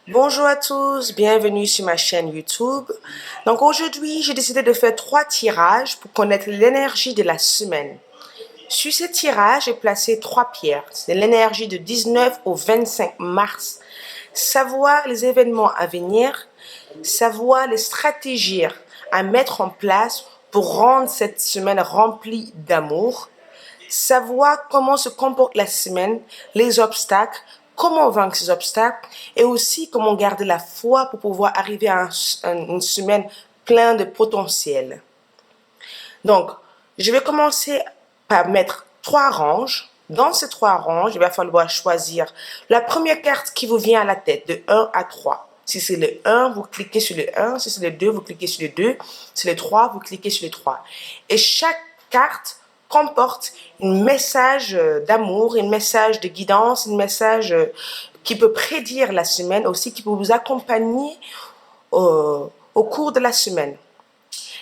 Bonjour à tous, bienvenue sur ma chaîne YouTube. Donc aujourd'hui, j'ai décidé de faire 3 tirages pour connaître l'énergie de la semaine. Sur ces tirages, j'ai placé 3 pierres. C'est l'énergie de 19 au 25 mars. Savoir les événements à venir, savoir les stratégies à mettre en place pour rendre cette semaine remplie d'amour, savoir comment se comporte la semaine, les obstacles, comment vaincre ces obstacles et aussi comment garder la foi pour pouvoir arriver à une semaine pleine de potentiel. Donc, je vais commencer par mettre 3 ranges. Dans ces 3 ranges, il va falloir choisir la première carte qui vous vient à la tête, de 1 à 3. Si c'est le 1, vous cliquez sur le 1. Si c'est le 2, vous cliquez sur le 2. Si c'est le 3, vous cliquez sur le 3. Et chaque carte comporte un message d'amour, un message de guidance, un message qui peut prédire la semaine, aussi qui peut vous accompagner au cours de la semaine.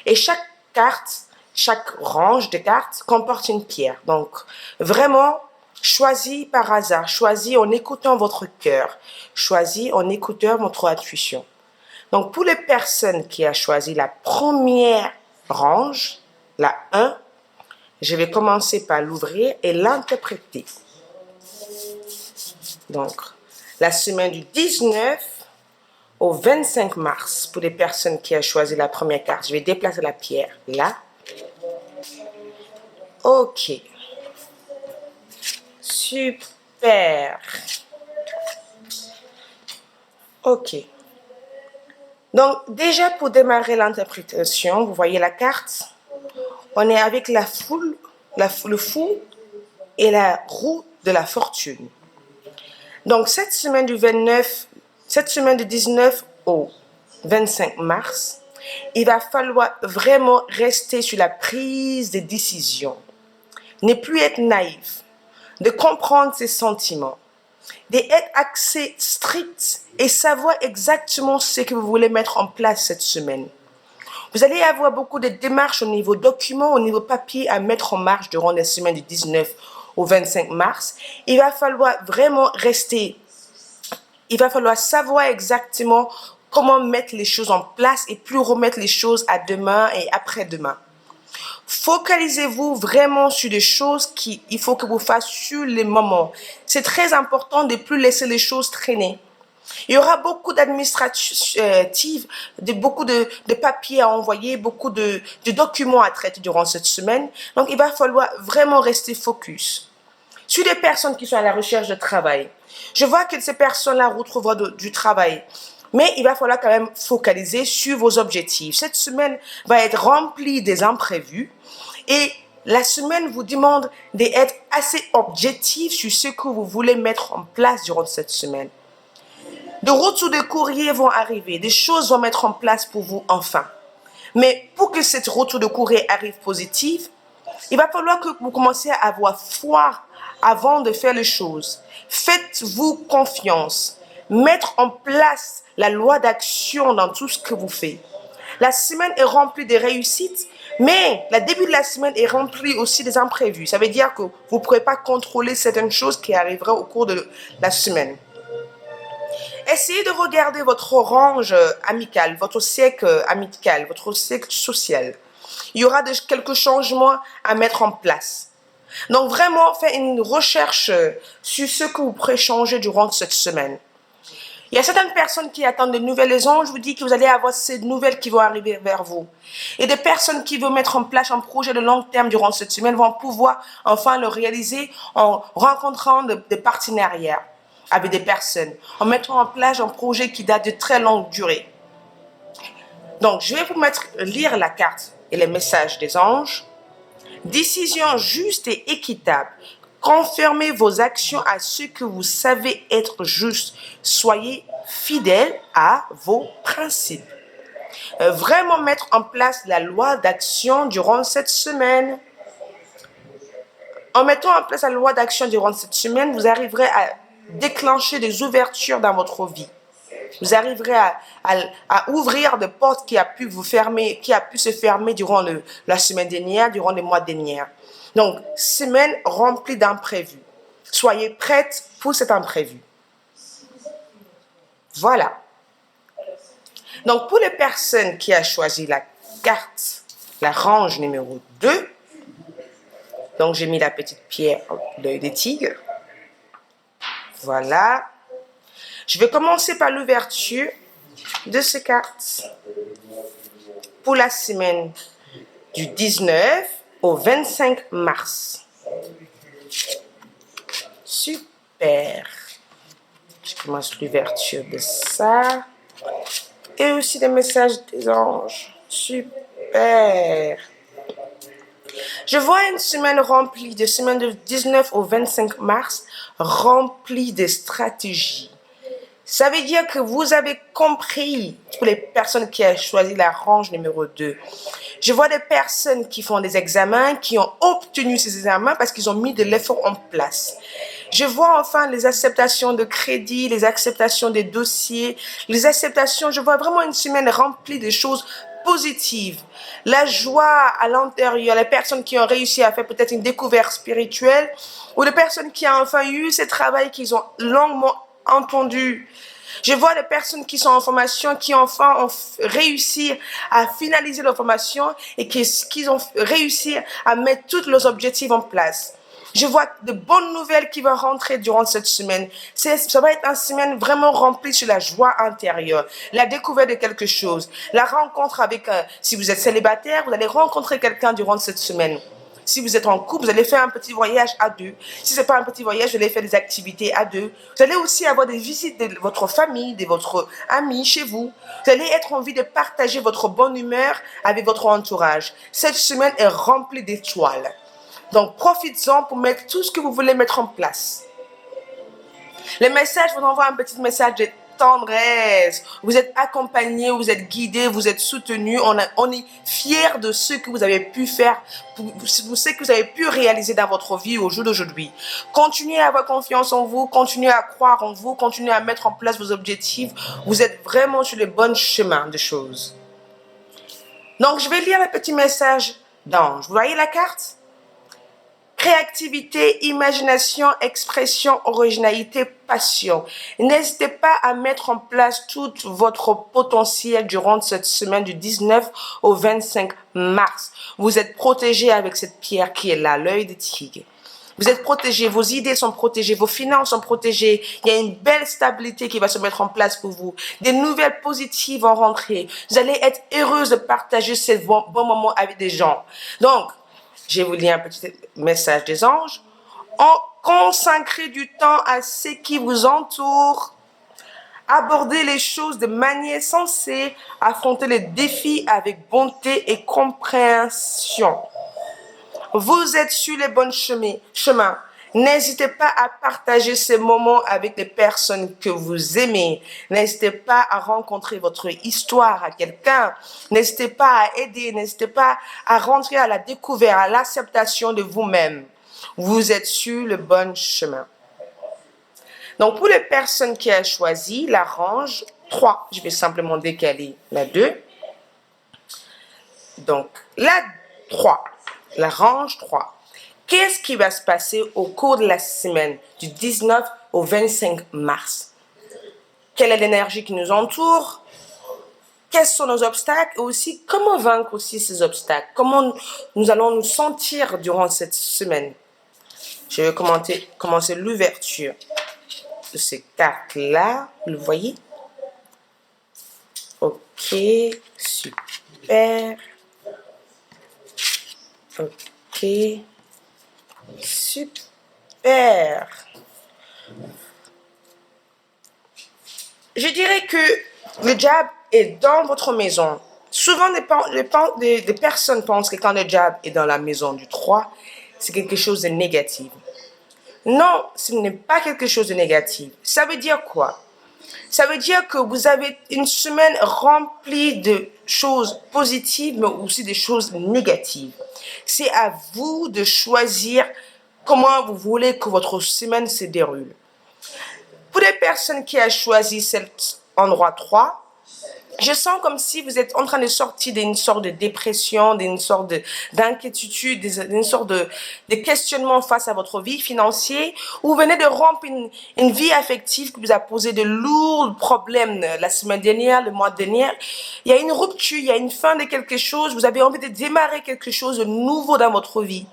Et chaque carte, chaque range de cartes comporte une pierre. Donc, vraiment, choisis par hasard, choisis en écoutant votre cœur, choisis en écoutant votre intuition. Donc, pour les personnes qui ont choisi la première range, la 1, je vais commencer par l'ouvrir et l'interpréter. Donc, la semaine du 19 au 25 mars, pour les personnes qui ont choisi la première carte, je vais déplacer la pierre là. Ok. Super. Ok. Donc, déjà pour démarrer l'interprétation, vous voyez la carte. On est avec la foule, le fou et la roue de la fortune. Donc, cette semaine du 19 au 25 mars, il va falloir vraiment rester sur la prise de décision. Ne plus être naïf, de comprendre ses sentiments, d'être axé strict et savoir exactement ce que vous voulez mettre en place cette semaine. Vous allez avoir beaucoup de démarches au niveau documents, au niveau papier à mettre en marche durant les semaines du 19 au 25 mars. Il va falloir vraiment rester, il va falloir savoir exactement comment mettre les choses en place et plus remettre les choses à demain et après-demain. Focalisez-vous vraiment sur des choses qu'il faut que vous fassiez sur les moments. C'est très important de ne plus laisser les choses traîner. Il y aura beaucoup d'administratives, beaucoup de papiers à envoyer, beaucoup de documents à traiter durant cette semaine. Donc, il va falloir vraiment rester focus. Sur des personnes qui sont à la recherche de travail, je vois que ces personnes-là retrouveront du travail. Mais il va falloir quand même focaliser sur vos objectifs. Cette semaine va être remplie des imprévus et la semaine vous demande d'être assez objectif sur ce que vous voulez mettre en place durant cette semaine. De retours de courrier vont arriver, des choses vont mettre en place pour vous enfin. Mais pour que cette retour de courrier arrive positive, il va falloir que vous commenciez à avoir foi avant de faire les choses. Faites-vous confiance. Mettre en place la loi d'action dans tout ce que vous faites. La semaine est remplie de réussites, mais le début de la semaine est rempli aussi des imprévus. Ça veut dire que vous ne pourrez pas contrôler certaines choses qui arriveront au cours de la semaine. Essayez de regarder votre range amical, votre cercle amical, votre cercle social. Il y aura quelques changements à mettre en place. Donc vraiment, faites une recherche sur ce que vous pourrez changer durant cette semaine. Il y a certaines personnes qui attendent de nouvelles raisons. Je vous dis que vous allez avoir ces nouvelles qui vont arriver vers vous. Et des personnes qui veulent mettre en place un projet de long terme durant cette semaine vont pouvoir enfin le réaliser en rencontrant des partenariats avec des personnes, en mettant en place un projet qui date de très longue durée. Donc, je vais vous lire la carte et les messages des anges. Décision juste et équitable. Confirmez vos actions à ce que vous savez être juste. Soyez fidèles à vos principes. Vraiment mettre en place la loi d'action durant cette semaine. En mettant en place la loi d'action durant cette semaine, vous arriverez à déclencher des ouvertures dans votre vie. Vous arriverez à ouvrir des portes qui a pu se fermer durant la semaine dernière, durant les mois derniers. Donc, semaine remplie d'imprévus. Soyez prêtes pour cet imprévu. Voilà. Donc, pour les personnes qui ont choisi la carte, la range numéro 2, donc j'ai mis la petite pierre d'œil de tigre. Voilà. Je vais commencer par l'ouverture de ces cartes pour la semaine du 19 au 25 mars. Super. Je commence l'ouverture de ça. Et aussi des messages des anges. Super. Je vois une semaine remplie, de semaine du 19 au 25 mars, remplie de stratégies. Ça veut dire que vous avez compris, pour les personnes qui ont choisi la range numéro 2. Je vois des personnes qui font des examens, qui ont obtenu ces examens parce qu'ils ont mis de l'effort en place. Je vois enfin les acceptations de crédit, les acceptations des dossiers, les acceptations. Je vois vraiment une semaine remplie de choses positives. La joie à l'intérieur, les personnes qui ont réussi à faire peut-être une découverte spirituelle ou les personnes qui ont enfin eu ce travail qu'ils ont longuement entendu. Je vois des personnes qui sont en formation, qui enfin ont réussi à finaliser leur formation et qui ont réussi à mettre tous leurs objectifs en place. Je vois de bonnes nouvelles qui vont rentrer durant cette semaine. Ça va être une semaine vraiment remplie sur la joie intérieure, la découverte de quelque chose, la rencontre avec, si vous êtes célibataire, vous allez rencontrer quelqu'un durant cette semaine. Si vous êtes en couple, vous allez faire un petit voyage à deux. Si ce n'est pas un petit voyage, vous allez faire des activités à deux. Vous allez aussi avoir des visites de votre famille, de votre ami chez vous. Vous allez être envie de partager votre bonne humeur avec votre entourage. Cette semaine est remplie d'étoiles. Donc, profitez-en pour mettre tout ce que vous voulez mettre en place. Les messages vous envoient un petit message de tendresse. Vous êtes accompagné, vous êtes guidé, vous êtes soutenu. On est fiers de ce que vous avez pu faire, ce que vous avez pu réaliser dans votre vie au jour d'aujourd'hui. Continuez à avoir confiance en vous, continuez à croire en vous, continuez à mettre en place vos objectifs. Vous êtes vraiment sur le bon chemin de choses. Donc, je vais lire le petit message d'ange. Vous voyez la carte? Créativité, imagination, expression, originalité, passion. N'hésitez pas à mettre en place tout votre potentiel durant cette semaine du 19 au 25 mars. Vous êtes protégés avec cette pierre qui est là, l'œil de tigre. Vous êtes protégés, vos idées sont protégées, vos finances sont protégées. Il y a une belle stabilité qui va se mettre en place pour vous. Des nouvelles positives vont rentrer. Vous allez être heureuse de partager ces bons moments avec des gens. Donc, je vais vous lire un petit message des anges. Consacrez du temps à ce qui vous entoure. Abordez les choses de manière sensée. Affrontez les défis avec bonté et compréhension. Vous êtes sur les bons chemins. N'hésitez pas à partager ces moments avec les personnes que vous aimez. N'hésitez pas à rencontrer votre histoire à quelqu'un. N'hésitez pas à aider. N'hésitez pas à rentrer à la découverte, à l'acceptation de vous-même. Vous êtes sur le bon chemin. Donc, pour les personnes qui ont choisi la range 3, je vais simplement décaler la 2. Donc, la 3, la range 3. Qu'est-ce qui va se passer au cours de la semaine du 19 au 25 mars? Quelle est l'énergie qui nous entoure? Quels sont nos obstacles? Et aussi, comment vaincre aussi ces obstacles? Comment nous allons nous sentir durant cette semaine? Je vais commencer l'ouverture de ces cartes-là. Vous le voyez? Ok, super. Ok. Super. Je dirais que le diable est dans votre maison. Souvent, des personnes pensent que quand le diable est dans la maison du 3, c'est quelque chose de négatif. Non, ce n'est pas quelque chose de négatif. Ça veut dire quoi? Ça veut dire que vous avez une semaine remplie de choses positives, mais aussi des choses négatives. C'est à vous de choisir comment vous voulez que votre semaine se déroule. Pour les personnes qui ont choisi cet endroit 3, Je sens comme si vous êtes en train de sortir d'une sorte de dépression, d'une sorte d'inquiétude, d'une sorte de questionnement face à votre vie financière. Vous venez de rompre une vie affective qui vous a posé de lourds problèmes la semaine dernière, le mois dernier. Il y a une rupture, il y a une fin de quelque chose. Vous avez envie de démarrer quelque chose de nouveau dans votre vie.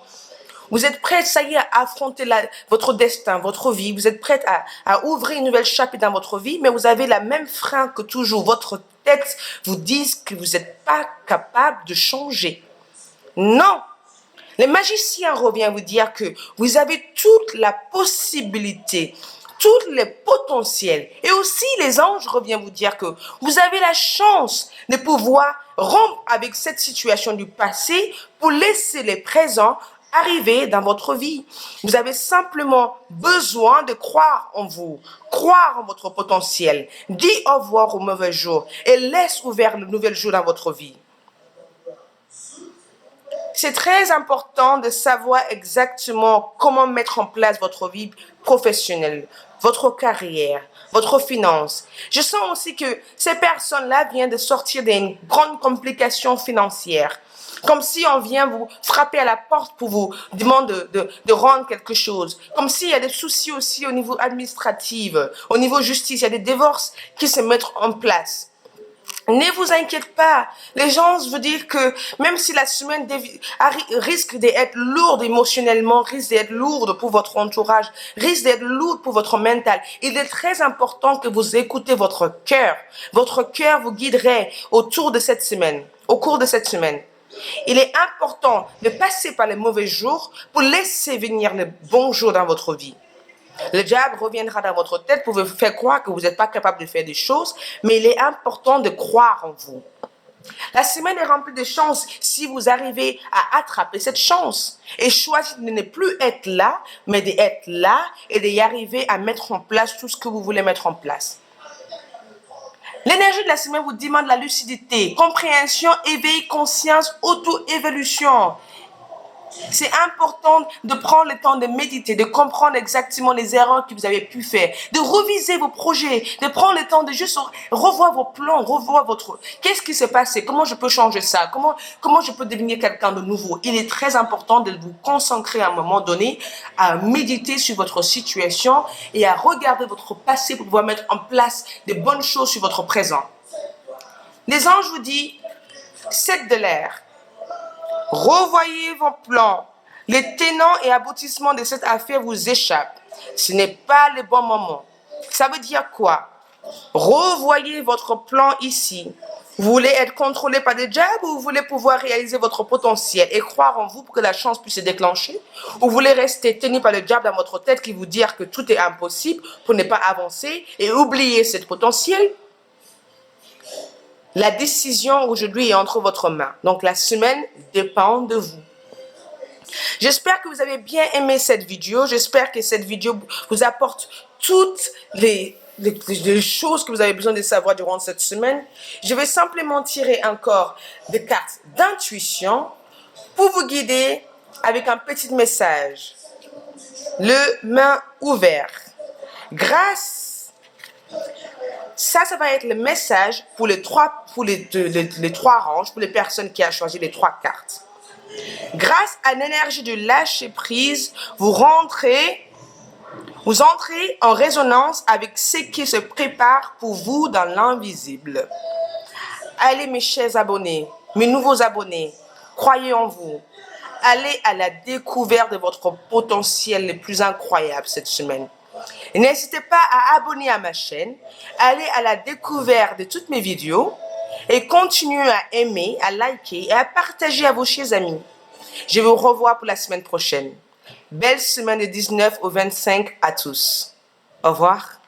Vous êtes prête, ça y est, à affronter votre destin, votre vie. Vous êtes prête à ouvrir une nouvelle chapitre dans votre vie, mais vous avez la même frein que toujours. Votre tête vous dit que vous n'êtes pas capable de changer. Non. Le magicien revient vous dire que vous avez toute la possibilité, tous les potentiels. Et aussi, les anges reviennent vous dire que vous avez la chance de pouvoir rompre avec cette situation du passé pour laisser les présents arriver dans votre vie. Vous avez simplement besoin de croire en vous, croire en votre potentiel. Dis au revoir au mauvais jour et laisse ouvert le nouvel jour dans votre vie. C'est très important de savoir exactement comment mettre en place votre vie professionnelle, votre carrière, votre finance. Je sens aussi que ces personnes-là viennent de sortir d'une grande complication financière. Comme si on vient vous frapper à la porte pour vous demander de rendre quelque chose. Comme s'il y a des soucis aussi au niveau administratif, au niveau justice. Il y a des divorces qui se mettent en place. Ne vous inquiétez pas. Les gens veulent dire que même si la semaine risque d'être lourde émotionnellement, risque d'être lourde pour votre entourage, risque d'être lourde pour votre mental, il est très important que vous écoutez votre cœur. Votre cœur vous guiderait autour de cette semaine, au cours de cette semaine. Il est important de passer par les mauvais jours pour laisser venir les bons jours dans votre vie. Le diable reviendra dans votre tête pour vous faire croire que vous n'êtes pas capable de faire des choses, mais il est important de croire en vous. La semaine est remplie de chances si vous arrivez à attraper cette chance et choisir de ne plus être là, mais d'être là et d'y arriver à mettre en place tout ce que vous voulez mettre en place. L'énergie de la semaine vous demande la lucidité, compréhension, éveil, conscience, auto-évolution. C'est important de prendre le temps de méditer, de comprendre exactement les erreurs que vous avez pu faire, de reviser vos projets, de prendre le temps de juste revoir vos plans, revoir votre... Qu'est-ce qui s'est passé? Comment je peux changer ça? Comment je peux devenir quelqu'un de nouveau? Il est très important de vous concentrer à un moment donné, à méditer sur votre situation et à regarder votre passé pour pouvoir mettre en place de bonnes choses sur votre présent. Les anges vous disent, c'est de l'air. Revoyez vos plans. Les tenants et aboutissements de cette affaire vous échappent. Ce n'est pas le bon moment. Ça veut dire quoi? Revoyez votre plan ici. Vous voulez être contrôlé par des diables ou vous voulez pouvoir réaliser votre potentiel et croire en vous pour que la chance puisse se déclencher? Ou vous voulez rester tenu par le diable dans votre tête qui vous dit que tout est impossible pour ne pas avancer et oublier ce potentiel? La décision aujourd'hui est entre votre main. Donc la semaine dépend de vous. J'espère que vous avez bien aimé cette vidéo. J'espère que cette vidéo vous apporte toutes les choses que vous avez besoin de savoir durant cette semaine. Je vais simplement tirer encore des cartes d'intuition pour vous guider avec un petit message. Le main ouvert. Grâce. Ça va être le message pour les trois ranges, pour les personnes qui ont choisi les 3 cartes. Grâce à l'énergie de lâcher prise, vous entrez en résonance avec ce qui se prépare pour vous dans l'invisible. Allez mes chers abonnés, mes nouveaux abonnés, croyez en vous. Allez à la découverte de votre potentiel le plus incroyable cette semaine. Et n'hésitez pas à abonner à ma chaîne, allez à la découverte de toutes mes vidéos et continuez à aimer, à liker et à partager à vos chers amis. Je vous revois pour la semaine prochaine. Belle semaine du 19 au 25 à tous. Au revoir.